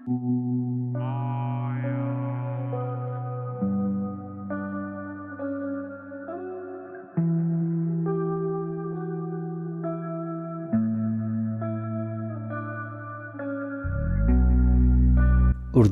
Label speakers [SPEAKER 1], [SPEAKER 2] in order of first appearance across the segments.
[SPEAKER 1] Urdu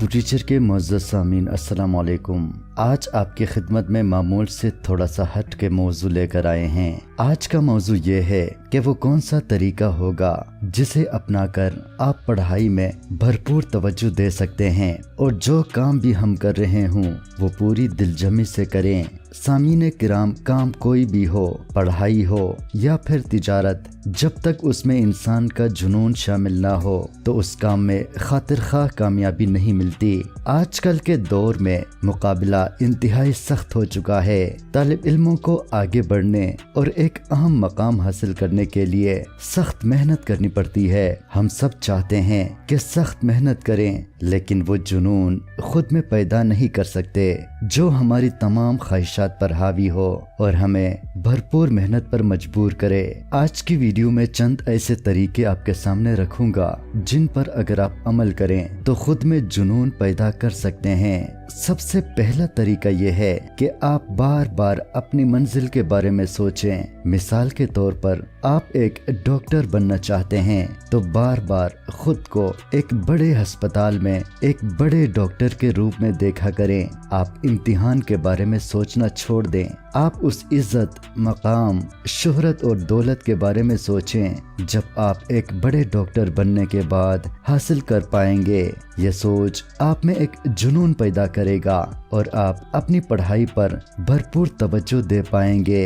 [SPEAKER 1] teacher के मुअज़्ज़ज़ सामीन अस्सलाम वालेकुम। आज आपकी खिदमत में मामूल से थोड़ा सा हट के मौजू लेकर आए हैं। आज का मौजू ये है कि वो कौन सा तरीका होगा जिसे अपनाकर आप पढ़ाई में भरपूर तवज्जो दे सकते हैं और जो काम भी हम कर रहे हों वो पूरी दिलजमी से करें। सामीन किराम, काम कोई भी हो, पढ़ाई हो या फिर तिजारत, जब तक उसमें इंसान का जुनून शामिल ना हो तो उस काम में खातिर खाह कामयाबी नहीं मिलती। आजकल के दौर में मुकाबला इंतहाई सख्त हो चुका है। तालिब इल्मों को आगे बढ़ने और एक अहम मकाम हासिल करने के लिए सख्त मेहनत करनी पड़ती है। हम सब चाहते हैं कि सख्त मेहनत करें, लेकिन वो जुनून खुद में पैदा नहीं कर सकते जो हमारी तमाम ख्वाहिशात पर हावी हो और हमें भरपूर मेहनत पर मजबूर करे। आज की वीडियो में चंद ऐसे तरीके आपके सामने रखूंगा जिन पर अगर आप अमल करें तो खुद में जुनून पैदा कर सकते हैं। सबसे पहला तरीका यह है कि आप बार बार अपनी मंजिल के बारे में सोचें। मिसाल के तौर पर आप एक डॉक्टर बनना चाहते हैं तो बार बार खुद को एक बड़े अस्पताल में एक बड़े डॉक्टर के रूप में देखा करें। आप इम्तिहान के बारे में सोचना छोड़ दें। आप उस इज्जत, मकाम, शोहरत और दौलत के बारे में सोचें जब आप एक बड़े डॉक्टर बनने के बाद हासिल कर पाएंगे। यह सोच आप में एक जुनून पैदा करेगा और आप अपनी पढ़ाई पर भरपूर तवज्जो दे पाएंगे।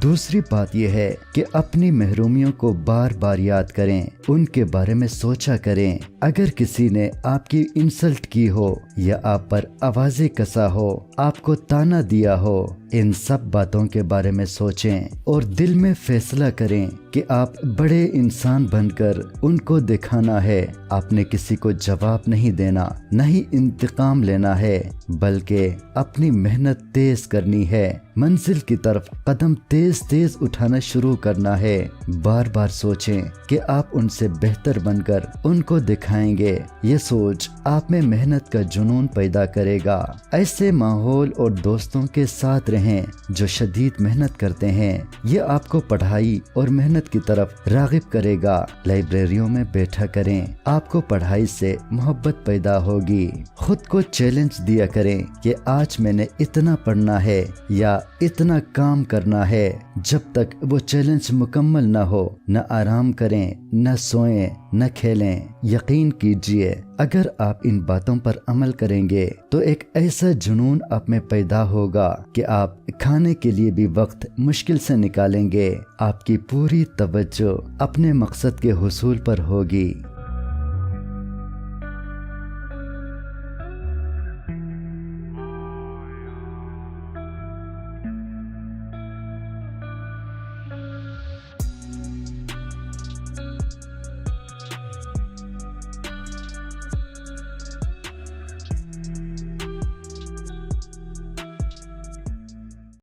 [SPEAKER 1] दूसरी बात यह है कि अपनी महरूमियों को बार बार याद करें, उनके बारे में सोचा करें। अगर किसी ने आपकी इंसल्ट की हो या आप पर आवाज़ें कसा हो, आपको ताना दिया हो, इन सब बातों के बारे में सोचें और दिल में फैसला करें कि आप बड़े इंसान बनकर उनको दिखाना है। आपने किसी को जवाब नहीं देना, नहीं इंतकाम लेना है, बल्कि अपनी मेहनत तेज करनी है। मंजिल की तरफ कदम तेज तेज उठाना शुरू करना है। बार बार सोचें कि आप उनसे बेहतर बनकर उनको दिखाएंगे। ये सोच आप में मेहनत का जुनून पैदा करेगा। ऐसे माहौल और दोस्तों के साथ रहें जो शदीद मेहनत करते हैं। ये आपको पढ़ाई और मेहनत की तरफ राग़िब करेगा। लाइब्रेरियों में बैठा करें, आपको पढ़ाई से मोहब्बत पैदा होगी। खुद को चैलेंज दिया करें कि आज मैंने इतना पढ़ना है या इतना काम करना है। जब तक वो चैलेंज मुकम्मल न हो, न आराम करें, न सोएं, न खेलें। यकीन कीजिए, अगर आप इन बातों पर अमल करेंगे तो एक ऐसा जुनून आप में पैदा होगा कि आप खाने के लिए भी वक्त मुश्किल से निकालेंगे। आपकी पूरी तवज्जो अपने मकसद के हुसूल पर होगी।